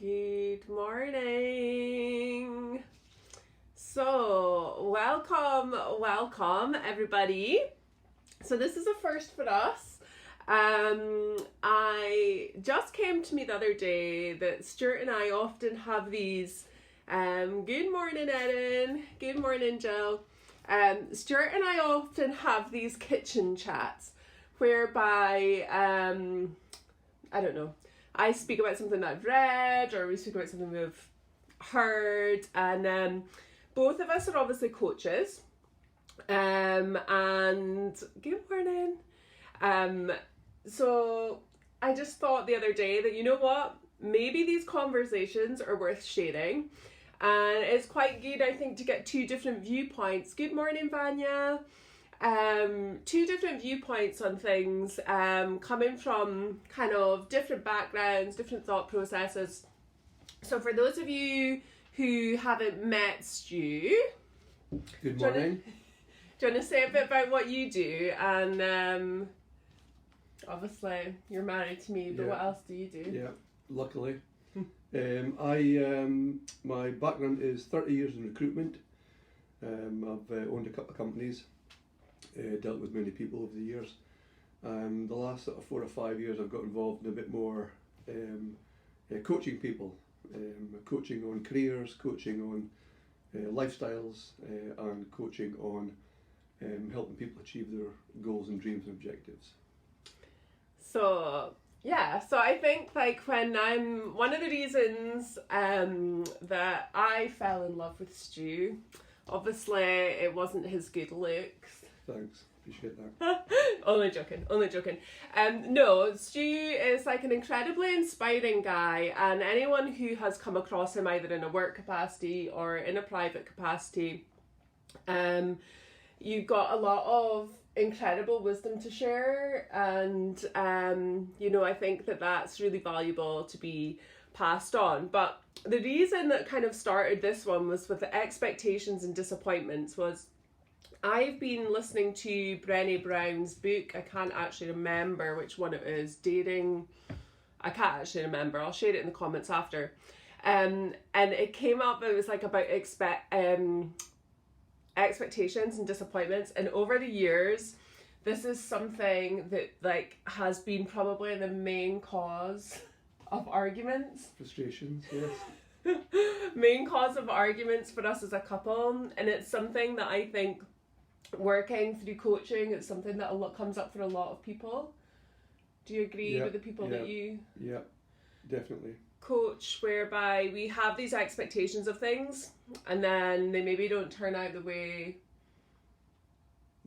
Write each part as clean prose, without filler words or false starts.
Good morning. So, welcome everybody. So this is a first for us. I just came to me the other day that Stuart and I often have these good morning Erin, good morning Jill. Stuart and I often have these kitchen chats whereby I don't know, I speak about something that I've read, or we speak about something we've heard, and both of us are obviously coaches, and good morning. So I just thought the other day that, you know what, maybe these conversations are worth sharing, and it's quite good, I think, to get two different viewpoints. Good morning, Vanya. Two different viewpoints on things, coming from kind of different backgrounds, different thought processes. So for those of you who haven't met Stu, good morning. Do you want to say a bit about what you do? And obviously you're married to me, but what else do you do? Yeah, luckily. My background is 30 years in recruitment. I've owned a couple of companies. Dealt with many people over the years. The last sort of 4 or 5 years I've got involved in a bit more coaching people, coaching on careers, coaching on lifestyles, and coaching on helping people achieve their goals and dreams and objectives. So I think like when one of the reasons that I fell in love with Stu, obviously it wasn't his good looks. Thanks, appreciate that. Only joking. No, Stu is like an incredibly inspiring guy, and anyone who has come across him either in a work capacity or in a private capacity, you've got a lot of incredible wisdom to share, and I think that that's really valuable to be passed on. But the reason that kind of started this one was with the expectations and disappointments. Was I've been listening to Brené Brown's book. I can't actually remember which one it is. Dating. I can't actually remember. I'll share it in the comments after. And it came up. It was like about expectations and disappointments. And over the years, this is something that like has been probably the main cause of arguments. Frustrations, yes. Main cause of arguments for us as a couple, and it's something that I think, working through coaching, it's something that comes up for a lot of people. Do you agree with the people that you definitely coach, whereby we have these expectations of things and then they maybe don't turn out the way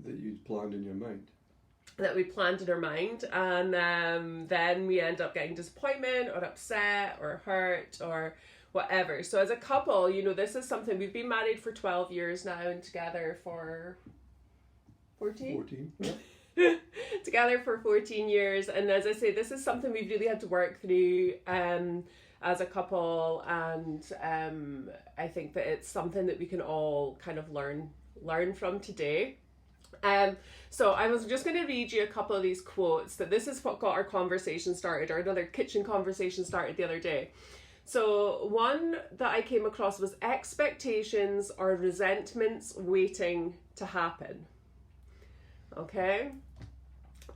that you'd planned in your mind, and then we end up getting disappointment or upset or hurt or whatever. So as a couple, this is something, we've been married for 12 years now and together for 14? Together for 14 years, and as I say, this is something we've really had to work through as a couple, and I think that it's something that we can all kind of learn from today. So I was just going to read you a couple of these quotes. That this is what got our conversation started, or another kitchen conversation started the other day. So one that I came across was, expectations are resentments waiting to happen. Okay,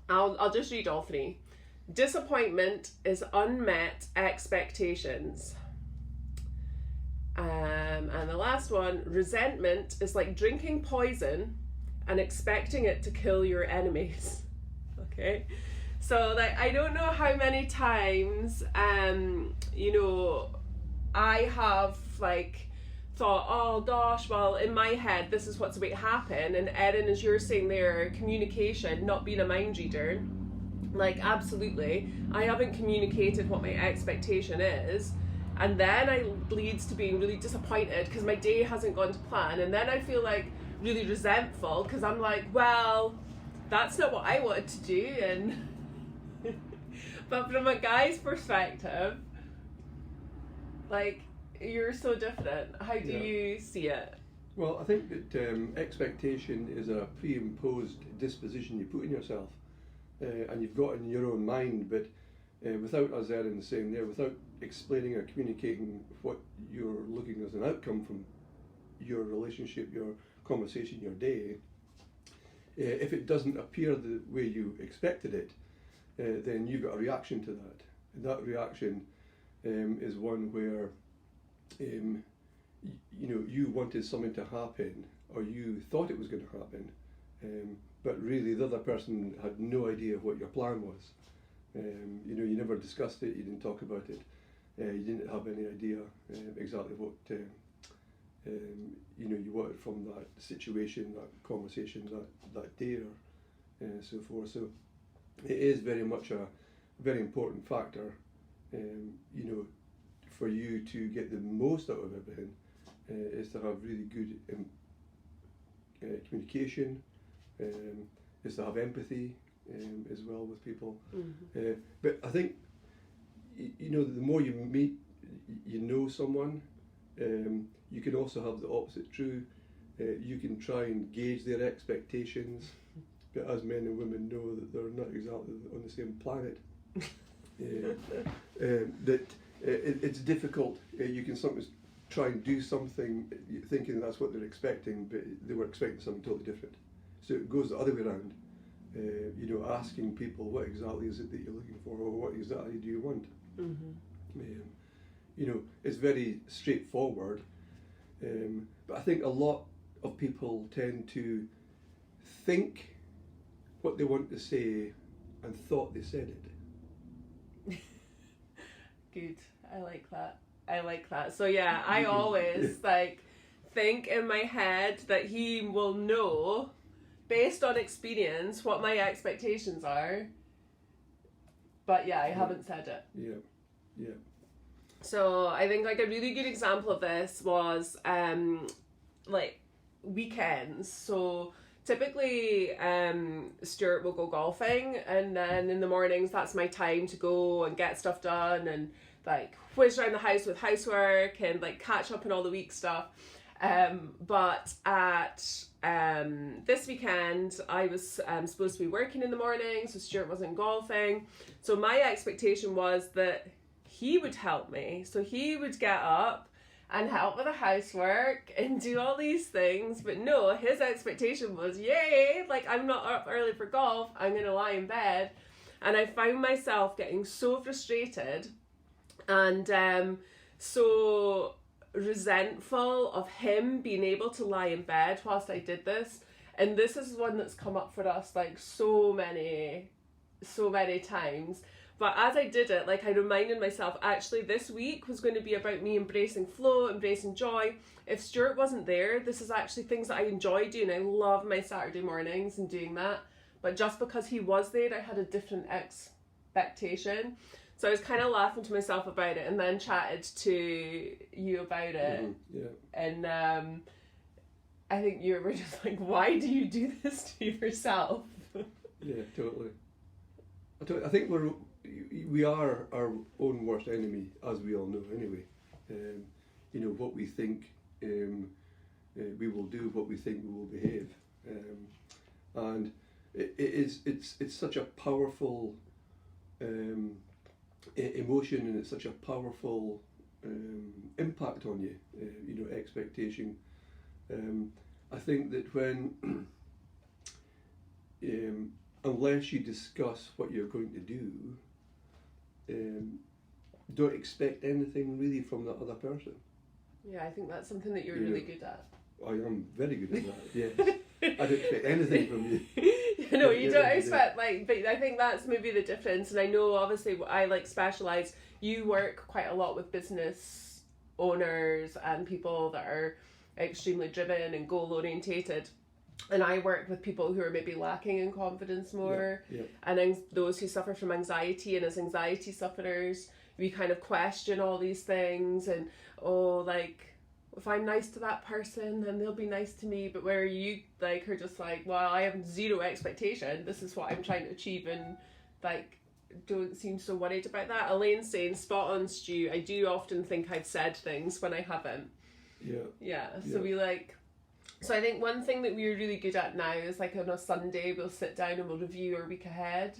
I'll just read all three. Disappointment is unmet expectations. And the last one, resentment is like drinking poison and expecting it to kill your enemies. Okay, so like I don't know how many times I have like thought, oh gosh, well in my head this is what's about to happen, and Erin, as you're saying there, communication, not being a mind reader, like absolutely I haven't communicated what my expectation is, and then I leads to being really disappointed because my day hasn't gone to plan, and then I feel like really resentful because I'm like, well, that's not what I wanted to do. And but from a guy's perspective, like, you're so different. How do you see it? Well, I think that expectation is a pre-imposed disposition you put in yourself, and you've got in your own mind, but without us erring the same there, without explaining or communicating what you're looking as an outcome from your relationship, your conversation, your day, if it doesn't appear the way you expected it, then you've got a reaction to that. And that reaction is one where you wanted something to happen, or you thought it was going to happen, but really the other person had no idea what your plan was. You never discussed it, you didn't talk about it, you didn't have any idea exactly what you wanted from that situation, that conversation, that day, or so forth. So it is very much a very important factor, for you to get the most out of everything, is to have really good communication, is to have empathy as well with people. Mm-hmm. But I think, the more you meet, someone, you can also have the opposite true. You can try and gauge their expectations, but as men and women know that they're not exactly on the same planet. It's difficult. You can sometimes try and do something thinking that's what they're expecting, but they were expecting something totally different. So it goes the other way around. Asking people what exactly is it that you're looking for, or what exactly do you want. Mm-hmm. It's very straightforward, but I think a lot of people tend to think what they want to say and thought they said it. Good. I like that. So yeah, I always think in my head that he will know, based on experience, what my expectations are. But yeah, I haven't said it. Yeah. So I think a really good example of this was weekends. So typically Stuart will go golfing, and then in the mornings that's my time to go and get stuff done and whiz around the house with housework and catch up on all the week stuff. But at this weekend I was supposed to be working in the morning, so Stuart wasn't golfing. So my expectation was that he would help me. So he would get up and help with the housework and do all these things. But no, his expectation was, yay, I'm not up early for golf, I'm going to lie in bed. And I found myself getting so frustrated and so resentful of him being able to lie in bed whilst I did this. And this is one that's come up for us so many times. But as I did it, I reminded myself, actually this week was going to be about me embracing flow, embracing joy. If Stuart wasn't there, this is actually things that I enjoy doing. I love my Saturday mornings and doing that. But just because he was there, I had a different expectation. So I was kind of laughing to myself about it, and then chatted to you about it. Mm-hmm. Yeah. And I think you were just why do you do this to yourself? Yeah, totally. I think we are our own worst enemy, as we all know anyway. What we think we will do, what we think we will behave, and it's such a powerful emotion, and it's such a powerful impact on you. Expectation. I think that when unless you discuss what you're going to do, don't expect anything really from that other person. Yeah, I think that's something that you're really good at. I am very good at that, yes. I don't expect anything from you. You don't expect, but I think that's maybe the difference. And I know, obviously, I specialise. You work quite a lot with business owners and people that are extremely driven and goal-orientated. And I work with people who are maybe lacking in confidence more, and those who suffer from anxiety. And as anxiety sufferers, we kind of question all these things, and if I'm nice to that person, then they'll be nice to me. But where you are just well, I have zero expectation. This is what I'm trying to achieve, and don't seem so worried about that. Elaine's saying spot on, Stu. I do often think I've said things when I haven't. Yeah. So we So I think one thing that we're really good at now is on a Sunday we'll sit down and we'll review our week ahead.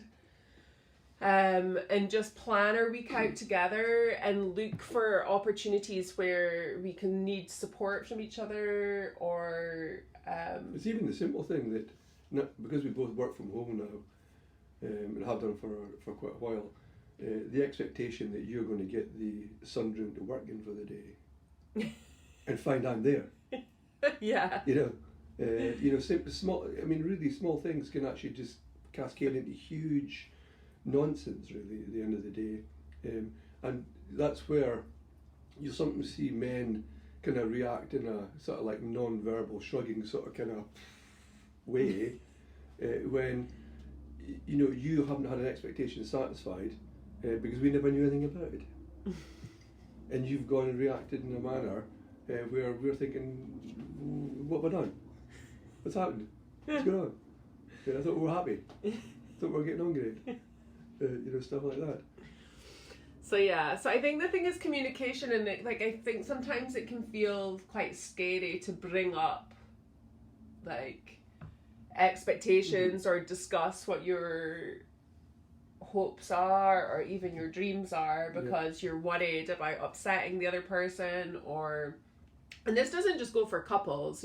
and just plan our week out together and look for opportunities where we can need support from each other, or it's even the simple thing that, because we both work from home now, and have done for quite a while, the expectation that you're going to get the sunroom to work in for the day and find I'm there. Yeah. Small. I mean, really small things can actually just cascade into huge nonsense, really, at the end of the day. And that's where you'll sometimes see men kind of react in a sort of like non-verbal shrugging sort of kind of way, when you haven't had an expectation satisfied, because we never knew anything about it. And you've gone and reacted in a manner where we're thinking, what have I done? What's happened? What's going on? I thought we were happy. I thought we were getting on great. Stuff like that. So I think the thing is communication, and I think sometimes it can feel quite scary to bring up like expectations or discuss what your hopes are or even your dreams are, because you're worried about upsetting the other person. And this doesn't just go for couples,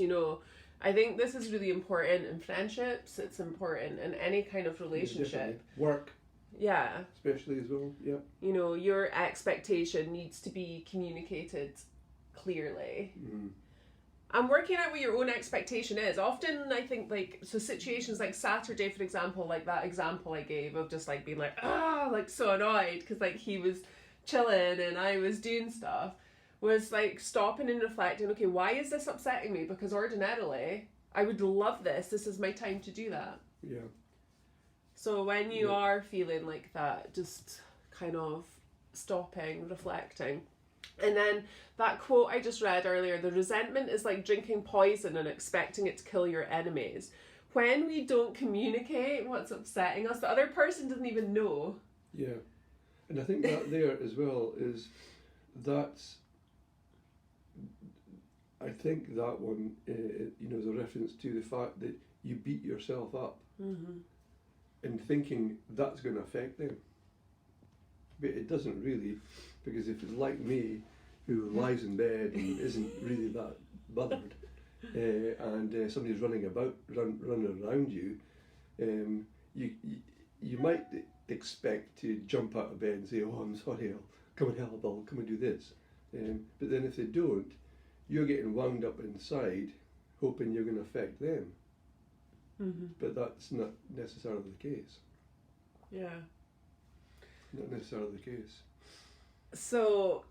I think this is really important in friendships. It's important in any kind of relationship. Work. Yeah. Especially as well, yeah. Your expectation needs to be communicated clearly. Mm-hmm. And working out what your own expectation is. Often I think situations like Saturday, for example, like that example I gave of just being so annoyed because he was chilling and I was doing stuff, was stopping and reflecting, okay, why is this upsetting me? Because ordinarily I would love this. This is my time to do that. Yeah. So when you are feeling like that, just kind of stopping, reflecting. And then that quote I just read earlier, the resentment is like drinking poison and expecting it to kill your enemies. When we don't communicate what's upsetting us, the other person doesn't even know. Yeah. And I think that there as well is I think that one, is a reference to the fact that you beat yourself up. Mm-hmm. And thinking that's going to affect them. But it doesn't really, because if it's like me, who lies in bed and isn't really that bothered, and somebody's running around you, you might expect to jump out of bed and say, oh, I'm sorry, I'll come and help, I'll come and do this. But then if they don't, you're getting wound up inside, hoping you're going to affect them. Mm-hmm. But that's not necessarily the case. Yeah. Not necessarily the case. So,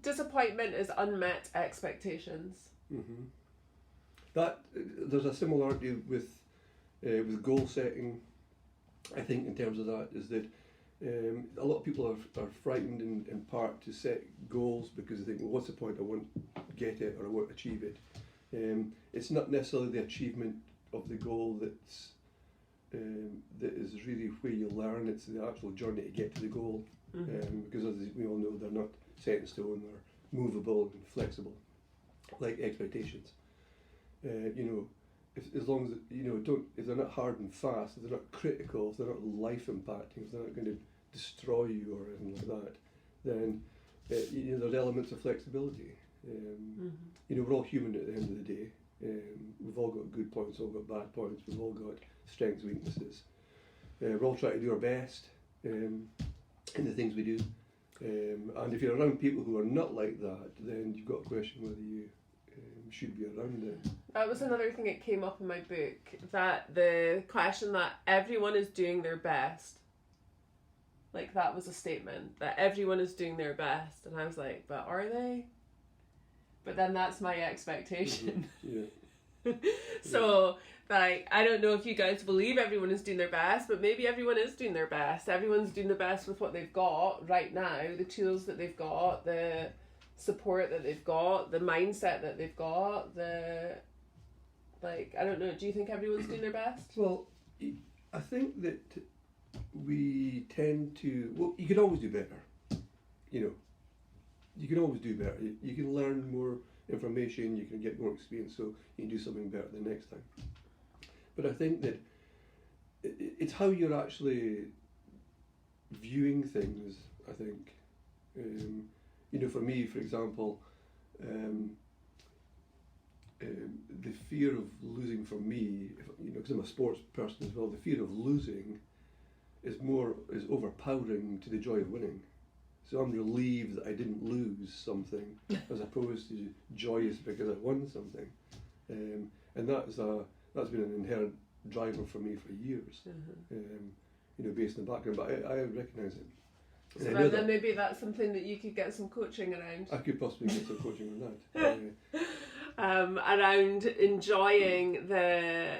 disappointment is unmet expectations. Mm-hmm. That there's a similarity with goal setting. I think in terms of that is that a lot of people are frightened in part to set goals because they think, well, what's the point? I won't get it or I won't achieve it. It's not necessarily the achievement of the goal that is really where you learn. It's the actual journey to get to the goal. Mm-hmm. Because as we all know, they're not set in stone. They're movable and flexible, like expectations. As long as if they're not hard and fast, if they're not critical, if they're not life impacting, if they're not going to destroy you or anything like that, then there's elements of flexibility. We're all human at the end of the day. We've all got good points, all got bad points. We've all got strengths, weaknesses. We're all trying to do our best in the things we do. And if you're around people who are not like that, then you've got to question whether you should be around them. That was another thing that came up in my book, that the question that everyone is doing their best. That was a statement, that everyone is doing their best. And I was like, but are they? But then that's my expectation. Mm-hmm. Yeah. So, I don't know if you guys believe everyone is doing their best, but maybe everyone is doing their best. Everyone's doing the best with what they've got right now, the tools that they've got, the support that they've got, the mindset that they've got, I don't know, do you think everyone's doing their best? Well, I think that we tend to, you can always do better, You can always do better. You can learn more information, you can get more experience, so you can do something better the next time. But I think that it's how you're actually viewing things, I think. You know, for me, for example, the fear of losing for me, you know, because I'm a sports person as well, the fear of losing is overpowering to the joy of winning. So I'm relieved that I didn't lose something, as opposed to joyous because I won something. And that's been an inherent driver for me for years. You know, based on the background, but I recognise it. So then maybe that's something that you could get some coaching around. I could possibly get some coaching on that. Around enjoying the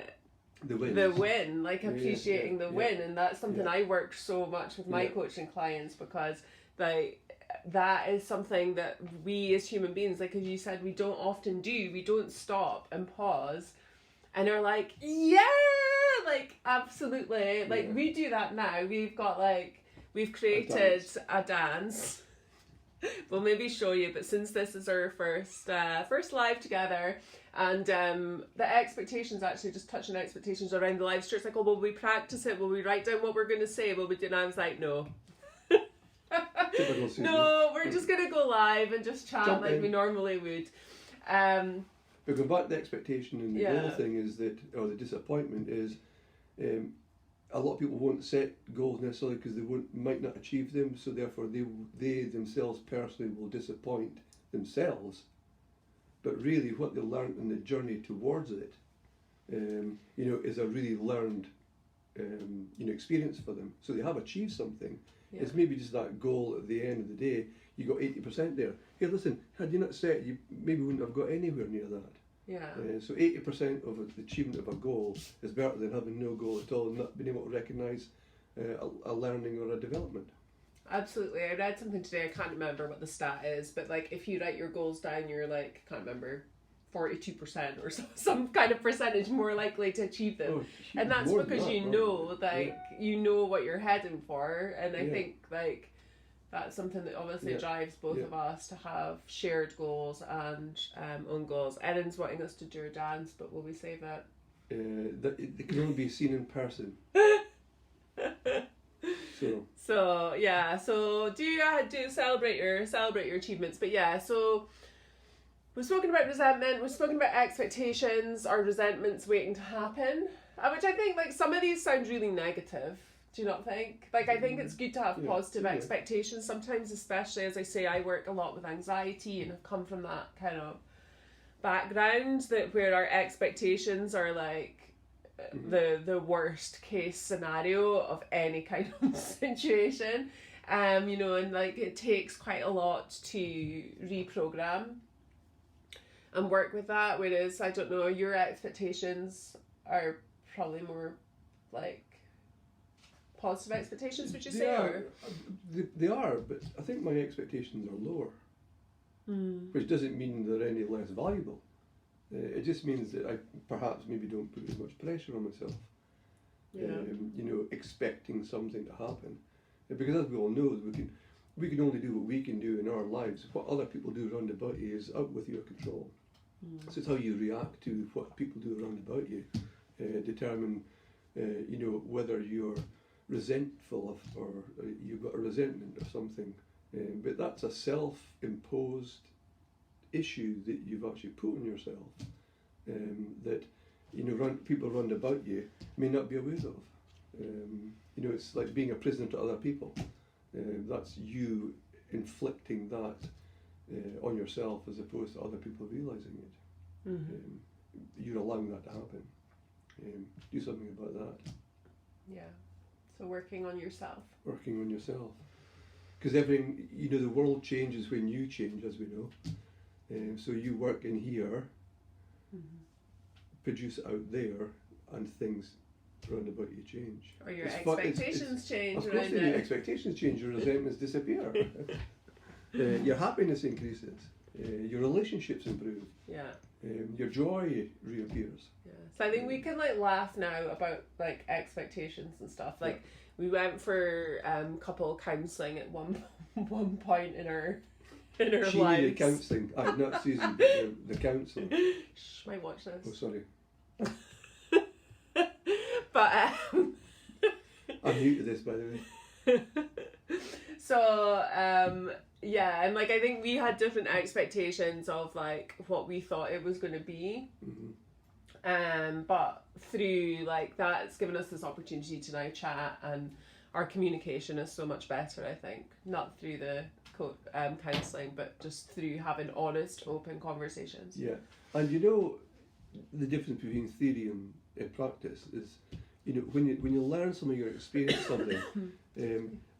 win, like appreciating the win, and that's something I work so much with my coaching clients, because like that is something that we as human beings, like as you said, we don't often do. We don't stop and pause and are like, like absolutely, like we do that now. We've created a dance. We'll maybe show you, but since this is our first live together, and the expectations, actually just touching expectations around the live stream, it's like, oh, will we practice it? Will we write down what we're going to say? Will we do? And I was like, no. No, we're just going to go live and just chat like we normally would. But going back to the expectation and the goal thing is that, or the disappointment is, a lot of people won't set goals necessarily because they might not achieve them, so therefore they themselves personally will disappoint themselves. But really what they learned in the journey towards it, you know, is a really learned you know, experience for them. So they have achieved something. It's maybe just that goal at the end of the day, you got 80% there. Hey, listen, had you not set, you maybe wouldn't have got anywhere near that. So 80% of the achievement of a goal is better than having no goal at all and not being able to recognise a learning or a development. Absolutely. I read something today, I can't remember what the stat is, but like if you write your goals down, you're like, can't remember, 42% or some kind of percentage more likely to achieve them. And that's because you know, like, you know what you're heading for. And I think like that's something that obviously drives both of us to have shared goals and own goals. Erin's wanting us to do a dance, but will we save it? It can only be seen in person. So do celebrate your achievements. But so we've spoken about resentment, we've spoken about expectations, or resentments waiting to happen, which I think like some of these sound really negative. Do you not think? Like, I think it's good to have positive expectations sometimes, especially, as I say, I work a lot with anxiety and have come from that kind of background where our expectations are like the worst case scenario of any kind of situation. You know, and like it takes quite a lot to reprogram and work with that, whereas, I don't know, your expectations are probably more like positive expectations, would you say? They are, but I think my expectations are lower, which doesn't mean they're any less valuable. It just means that I perhaps maybe don't put as much pressure on myself, you know, expecting something to happen. Because as we all know, we can only do what we can do in our lives. What other people do around about you is out with your control. So it's how you react to what people do around about you, determine, you know, whether you're resentful of, or you've got a resentment or something, but that's a self-imposed issue that you've actually put on yourself, that, you know, people around about you may not be aware of. You know, it's like being a prisoner to other people. That's you inflicting that on yourself as opposed to other people realising it. You're allowing that to happen. Do something about that. So working on yourself. Working on yourself. Because everything, you know, the world changes when you change, as we know. So you work in here, produce out there, and things round about you change. Or your expectations change. Of course, your expectations change, your resentments disappear. Your happiness increases. Your relationships improve. Your joy reappears. So I think we can like laugh now about like expectations and stuff. Like we went for couple counselling at one point in our lives. She needed counselling. Not Susie, but the counsellor. Shh, might watch this. Oh, sorry. But I'm new to this, by the way. So, yeah, and like I think we had different expectations of like what we thought it was going to be. But through like that, it's given us this opportunity to now chat, and our communication is so much better, I think. Not through the counselling, but just through having honest, open conversations. Yeah, and you know, the difference between theory and practice is, you know, when you learn something or experience something,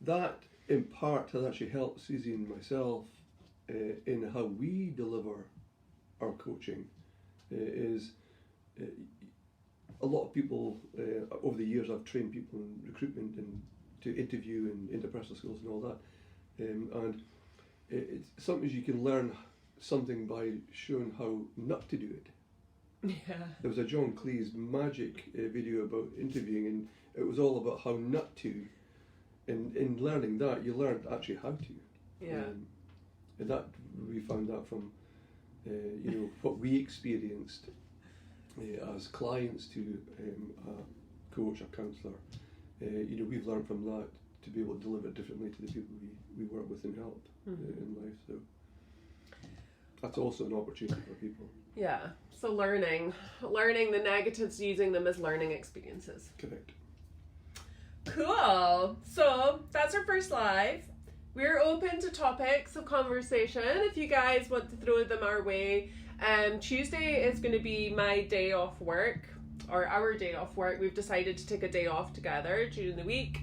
that in part has actually helped Susie and myself in how we deliver our coaching. Is a lot of people over the years I've trained people in recruitment and to interview and interpersonal skills and all that, and it's sometimes you can learn something by showing how not to do it. Yeah. There was a John Cleese magic video about interviewing, and it was all about how not to. And in learning that, you learned actually how to. Yeah. And that we found that from you know, what we experienced as clients to a coach, a counsellor. You know, we've learned from that to be able to deliver it differently to the people we work with and help in life. So that's also an opportunity for people. Yeah. So learning the negatives, using them as learning experiences. Correct. Cool. So that's our first live. We're open to topics of conversation if you guys want to throw them our way. Tuesday is going to be my day off work, or our day off work. We've decided to take a day off together during the week,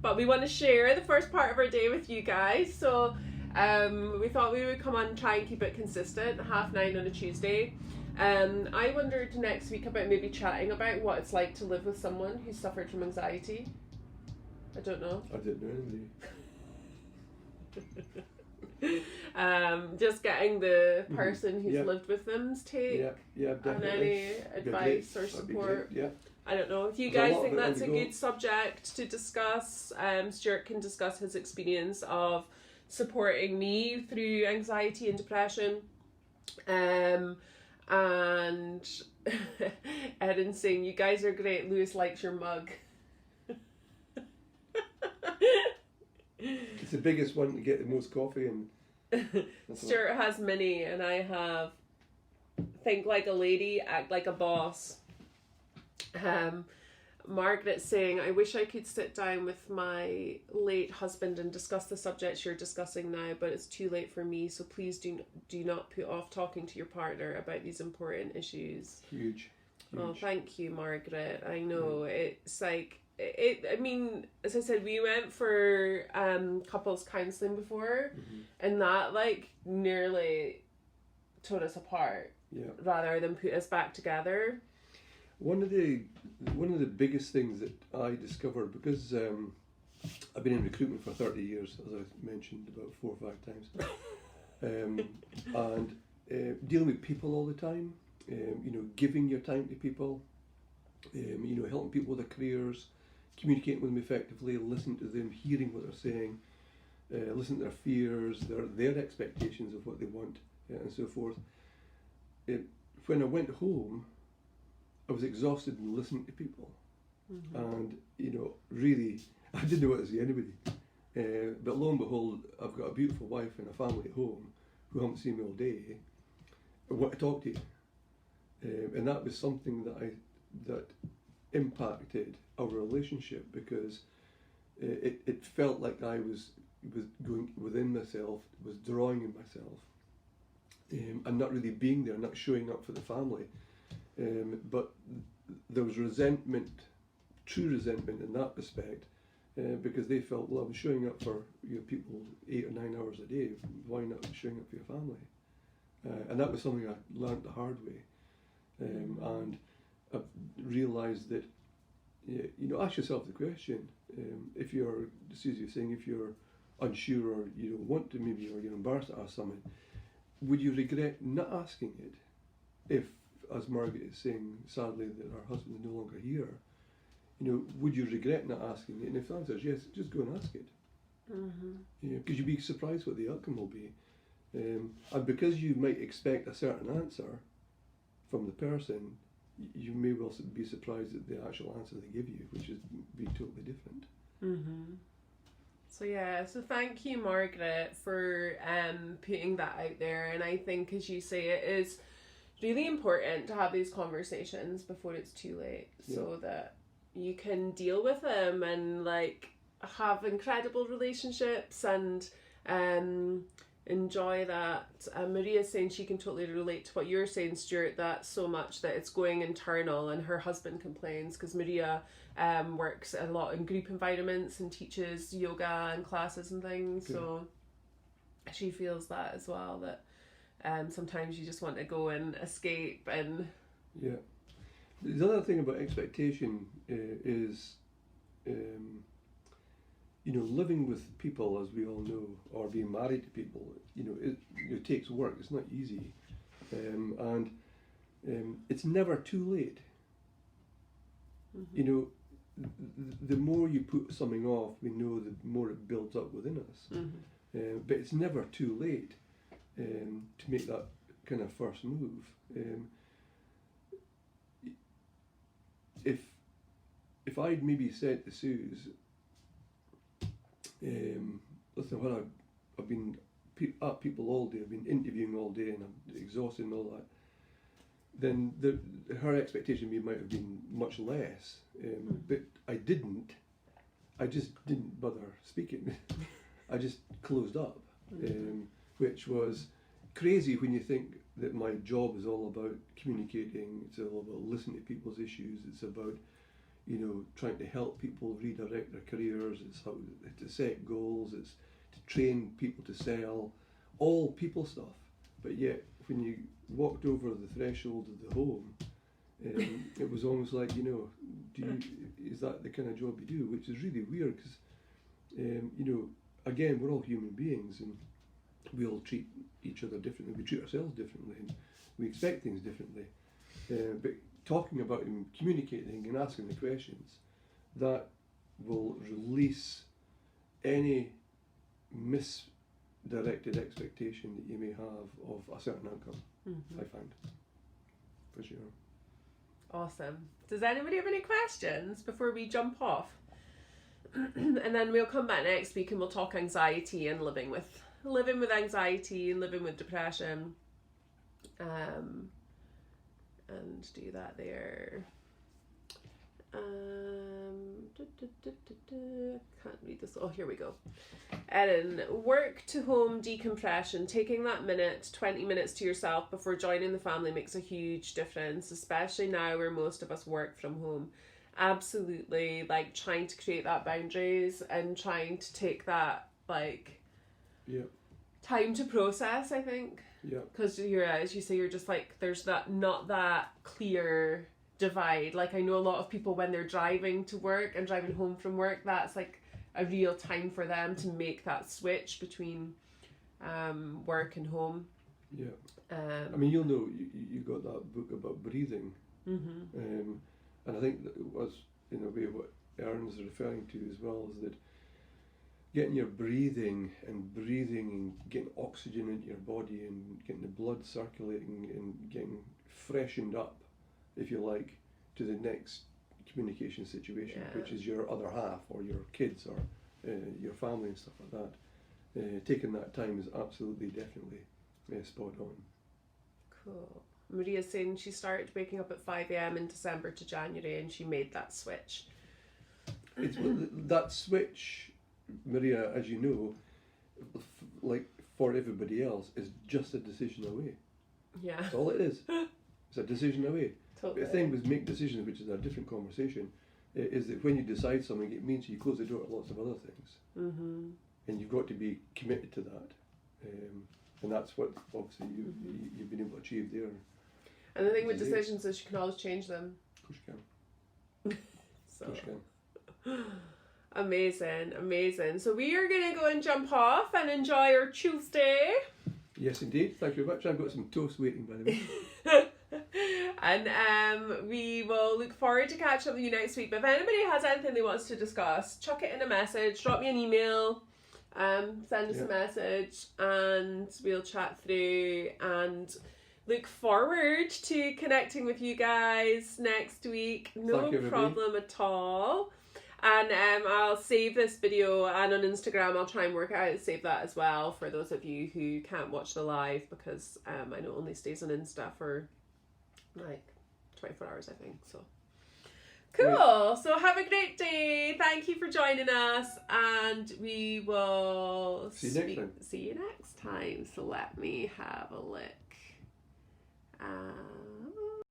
but we want to share the first part of our day with you guys. So we thought we would come on and try and keep it consistent, 9:30 on a Tuesday. I wondered next week about maybe chatting about what it's like to live with someone who's suffered from anxiety. I don't know. I didn't know anything. Just getting the person who's Yeah. lived with them's take Yeah, on definitely. any advice or That'd be support. great. Yeah. I don't know if you There's a guys lot think of it on that's the a go. good subject to discuss. Stuart can discuss his experience of supporting me through anxiety and depression. And Erin saying, "You guys are great. Lewis likes your mug." It's the biggest one to get the most coffee, and Stuart has many, and I have think like a lady, act like a boss. Margaret saying, "I wish I could sit down with my late husband and discuss the subjects you're discussing now, but it's too late for me, so please do not put off talking to your partner about these important issues." huge. Oh, thank you, Margaret. I know it's like I mean, as I said, we went for couples counselling before, and that like nearly tore us apart rather than put us back together. One of the biggest things that I discovered, because I've been in recruitment for 30 years, as I mentioned about 4 or 5 times, and dealing with people all the time, you know, giving your time to people, you know, helping people with their careers, communicating with them effectively, listening to them, hearing what they're saying, listening to their fears, their expectations of what they want, and so forth. When I went home, I was exhausted in listening to people, and you know, really, I didn't know what to say to anybody. But lo and behold, I've got a beautiful wife and a family at home who haven't seen me all day. I want to talk to you, and that was something that impacted our relationship, because it felt like I was going within myself, was drawing in myself, and not really being there, not showing up for the family. But there was resentment, true resentment in that respect, because they felt, well, I was showing up for people 8 or 9 hours a day, why not showing up for your family? And that was something I learned the hard way. And I realised that, you know, ask yourself the question, if you're, Susie was saying, if you're unsure or you don't want to maybe, or you're embarrassed to ask someone, would you regret not asking it if, as Margaret is saying, sadly, that her husband is no longer here? You know, would you regret not asking it? And if the answer is yes, just go and ask it. You know, because you'd be surprised what the outcome will be. And because you might expect a certain answer from the person, you may well be surprised at the actual answer they give you, which is be totally different. So yeah, so thank you, Margaret, for putting that out there. And I think, as you say, it is really important to have these conversations before it's too late, so that you can deal with them and like have incredible relationships and enjoy that. Maria's saying she can totally relate to what you're saying, Stuart, that so much that it's going internal, and her husband complains because Maria works a lot in group environments and teaches yoga and classes and things. Good. So she feels that as well, that sometimes you just want to go and escape. And the other thing about expectation is living with people, as we all know, or being married to people, it takes work. It's not easy, and it's never too late. Mm-hmm. The more you put something off, we know the more it builds up within us. Mm-hmm. But it's never too late to make that kind of first move. If I'd maybe said to Suze, listen, when I've been at people all day, I've been interviewing all day, and I'm exhausted and all that, then her expectation of me might have been much less. But I just didn't bother speaking. I just closed up, which was crazy when you think that my job is all about communicating. It's all about listening to people's issues. It's about trying to help people redirect their careers. It's how to set goals. It's to train people to sell, all people stuff. But yet, when you walked over the threshold of the home, it was almost like, is that the kind of job you do? Which is really weird because, again, we're all human beings and we all treat each other differently. We treat ourselves differently and we expect things differently. But talking about and communicating and asking the questions, that will release any misdirected expectation that you may have of a certain outcome. Mm-hmm. I find, for sure. Awesome. Does anybody have any questions before we jump off? And then we'll come back next week and we'll talk anxiety and living with anxiety and living with depression. And do that there. Can't read this. Oh, here we go. Erin, work to home decompression. Taking that 20 minutes to yourself before joining the family makes a huge difference, especially now where most of us work from home. Absolutely, like trying to create that boundaries and trying to take that time to process, I think. Yeah. Because as you say, you're just like, there's not that clear divide. Like I know a lot of people when they're driving to work and driving home from work, that's like a real time for them to make that switch between work and home. Yeah. I mean, you'll know, you got that book about breathing. Mm-hmm. And I think that was, in a way, what Erin's referring to as well, is that getting your breathing and getting oxygen into your body and getting the blood circulating and getting freshened up, if you like, to the next communication situation, which is your other half or your kids or your family and stuff like that. Taking that time is absolutely, definitely spot on. Cool. Maria's saying she started waking up at 5 a.m. in December to January and she made that switch. It's that switch, Maria, as you know, like for everybody else, is just a decision away. Yeah. That's all it is. It's a decision away. Totally. The thing with make decisions, which is a different conversation, is that when you decide something, it means you close the door to lots of other things. Mm-hmm. And you've got to be committed to that. And that's what, obviously, you've been able to achieve there. And the thing with decisions is you can always change them. Of course you can. So. Of course you can. Amazing. So we are going to go and jump off and enjoy our Tuesday. Yes, indeed. Thank you very much. I've got some toast waiting, by the way. And we will look forward to catching up with you next week. But if anybody has anything they want us to discuss, chuck it in a message, drop me an email, send us a message, and we'll chat through and look forward to connecting with you guys next week. No problem at all. And I'll save this video, and on Instagram I'll try and work out how to save that as well for those of you who can't watch the live, because I know it only stays on Insta for like 24 hours, I think. So cool. Right. So have a great day. Thank you for joining us, and we will see you next time. So let me have a look.